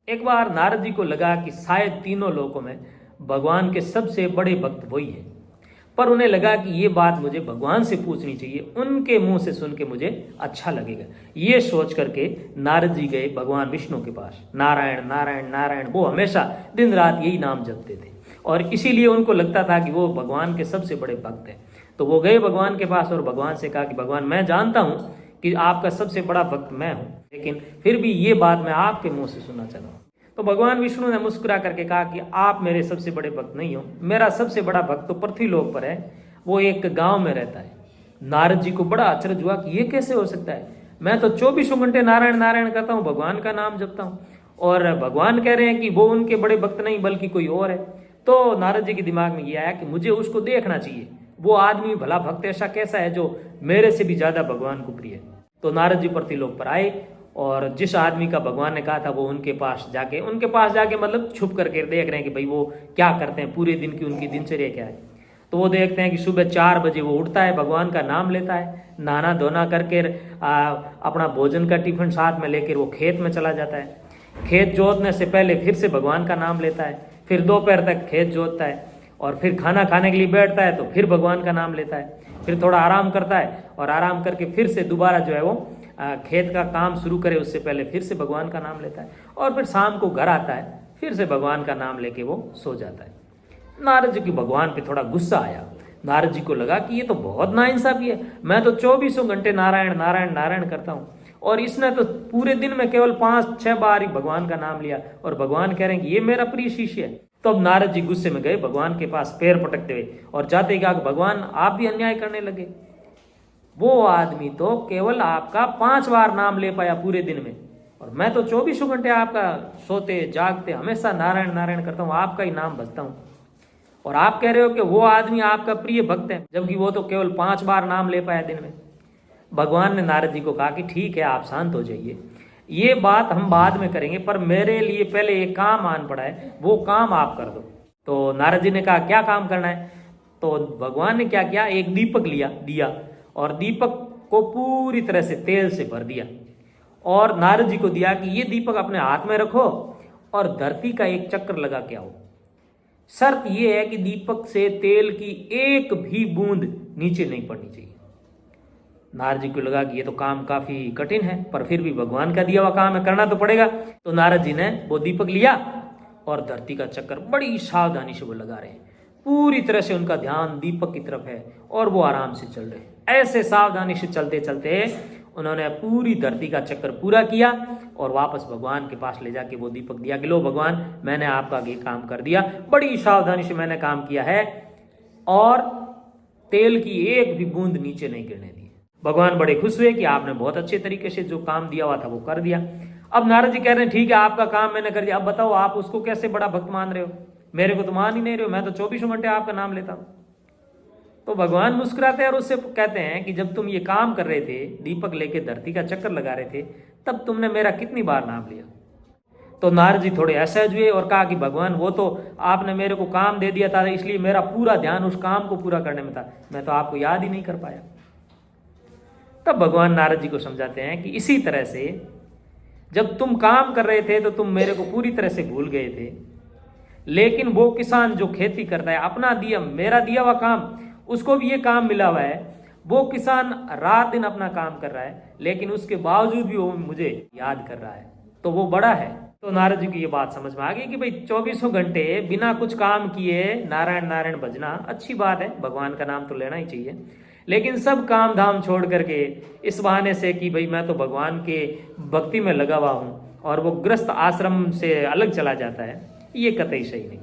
एक बार नारद जी को लगा कि शायद तीनों लोकों में भगवान के सबसे बड़े भक्त वही है, पर उन्हें लगा कि ये बात मुझे भगवान से पूछनी चाहिए, उनके मुंह से सुन के मुझे अच्छा लगेगा। ये सोच करके नारद जी गए भगवान विष्णु के पास। नारायण नारायण नारायण वो हमेशा दिन रात यही नाम जपते थे और इसीलिए उनको लगता था कि वो भगवान के सबसे बड़े भक्त हैं। तो वो गए भगवान के पास और भगवान से कहा कि भगवान, मैं जानता हूँ कि आपका सबसे बड़ा भक्त मैं हूँ, लेकिन फिर भी ये बात मैं आपके मुंह से सुनना चाहता हूँ। तो भगवान विष्णु ने मुस्कुरा करके कहा कि आप मेरे सबसे बड़े भक्त नहीं हो, मेरा सबसे बड़ा भक्त तो पृथ्वीलोक पर है, वो एक गांव में रहता है। नारद जी को बड़ा अचरज हुआ कि ये कैसे हो सकता है, मैं तो 24 घंटे नारायण नारायण करता हूँ, भगवान का नाम जपता हूँ, और भगवान कह रहे हैं कि वो उनके बड़े भक्त नहीं बल्कि कोई और है। तो नारद जी के दिमाग में ये आया कि मुझे उसको देखना चाहिए, वो आदमी भला भक्त ऐसा कैसा है जो मेरे से भी ज्यादा भगवान को प्रिय है। तो नारद जी पृथ्वीलोक पर आए और जिस आदमी का भगवान ने कहा था वो उनके पास जाके मतलब छुप करके देख रहे हैं कि भाई वो क्या करते हैं, पूरे दिन की उनकी दिनचर्या क्या है। तो वो देखते हैं कि सुबह 4 बजे वो उठता है, भगवान का नाम लेता है, नहाना धोना करके अपना भोजन का टिफिन साथ में लेकर वो खेत में चला जाता है। खेत जोतने से पहले फिर से भगवान का नाम लेता है, फिर दोपहर तक खेत जोतता है और फिर खाना खाने के लिए बैठता है तो फिर भगवान का नाम लेता है, फिर थोड़ा आराम करता है और आराम करके फिर से दोबारा जो है वो खेत का काम शुरू करे उससे पहले फिर से भगवान का नाम लेता है और फिर शाम को घर आता है, फिर से भगवान का नाम लेके वो सो जाता है। नारद जी की भगवान पे थोड़ा गुस्सा आया। नारद जी को लगा कि ये तो बहुत नाइंसाफी है, मैं तो 24 घंटे नारायण नारायण नारायण करता हूँ और इसने तो पूरे दिन में केवल 5-6 बार ही भगवान का नाम लिया और भगवान कह रहे हैं कि ये मेरा प्रिय शिष्य है। तो अब नारद जी गुस्से में गए भगवान के पास पैर पटकते हुए और जाते ही कहा कि भगवान आप भी अन्याय करने लगे, वो आदमी तो केवल आपका 5 बार नाम ले पाया पूरे दिन में और मैं तो 24 घंटे आपका सोते जागते हमेशा नारायण नारायण करता हूँ, आपका ही नाम भजता हूँ और आप कह रहे हो कि वो आदमी आपका प्रिय भक्त है, जबकि वो तो केवल 5 बार नाम ले पाया दिन में। भगवान ने नारद जी को कहा कि ठीक है आप शांत हो जाइए, ये बात हम बाद में करेंगे, पर मेरे लिए पहले एक काम आन पड़ा है, वो काम आप कर दो। तो नारद जी ने कहा क्या काम करना है। तो भगवान ने क्या किया, एक दीपक लिया दिया और दीपक को पूरी तरह से तेल से भर दिया और नारद जी को दिया कि ये दीपक अपने हाथ में रखो और धरती का एक चक्कर लगा के आओ। शर्त ये है कि दीपक से तेल की एक भी बूंद नीचे नहीं पड़नी चाहिए। नारद जी को लगा कि ये तो काम काफी कठिन है, पर फिर भी भगवान का दिया हुआ काम है, करना तो पड़ेगा। तो नारद जी ने वो दीपक लिया और धरती का चक्कर बड़ी सावधानी से वो लगा रहे हैं, पूरी तरह से उनका ध्यान दीपक की तरफ है और वो आराम से चल रहे हैं। ऐसे सावधानी से चलते चलते उन्होंने पूरी धरती का चक्कर पूरा किया और वापस भगवान के पास ले जाके वो दीपक दिया कि लो भगवान, मैंने आपका ये काम कर दिया, बड़ी सावधानी से मैंने काम किया है और तेल की एक भी बूंद नीचे नहीं गिरने दी। भगवान बड़े खुश हुए कि आपने बहुत अच्छे तरीके से जो काम दिया हुआ था वो कर दिया। अब नारद जी कह रहे हैं ठीक है आपका काम मैंने कर दिया, अब बताओ आप उसको कैसे बड़ा भक्त मान रहे हो, मेरे को तो मान ही नहीं रहे हो, मैं तो 24 घंटे आपका नाम लेता हूं। तो भगवान मुस्कुराते हैं और उससे कहते हैं कि जब तुम ये काम कर रहे थे, दीपक लेके धरती का चक्कर लगा रहे थे, तब तुमने मेरा कितनी बार नाम लिया। तो नारद जी थोड़े असहज हुए और कहा कि भगवान वो तो आपने मेरे को काम दे दिया था, इसलिए मेरा पूरा ध्यान उस काम को पूरा करने में था, मैं तो आपको याद ही नहीं कर पाया। तब भगवान नारद जी को समझाते हैं कि इसी तरह से जब तुम काम कर रहे थे तो तुम मेरे को पूरी तरह से भूल गए थे, लेकिन वो किसान जो खेती करता है अपना दिया मेरा दिया हुआ काम, उसको भी ये काम मिला हुआ है, वो किसान रात दिन अपना काम कर रहा है, लेकिन उसके बावजूद भी वो मुझे याद कर रहा है, तो वो बड़ा है। तो नारद जी की ये बात समझ में आ गई कि भाई 24 घंटे बिना कुछ काम किए नारायण नारायण भजना अच्छी बात है, भगवान का नाम तो लेना ही चाहिए, लेकिन सब काम धाम छोड़ करके इस बहाने से कि भाई मैं तो भगवान के भक्ति में लगा हुआ हूँ और वो गृहस्थ आश्रम से अलग चला जाता है, ये कतई सही नहीं।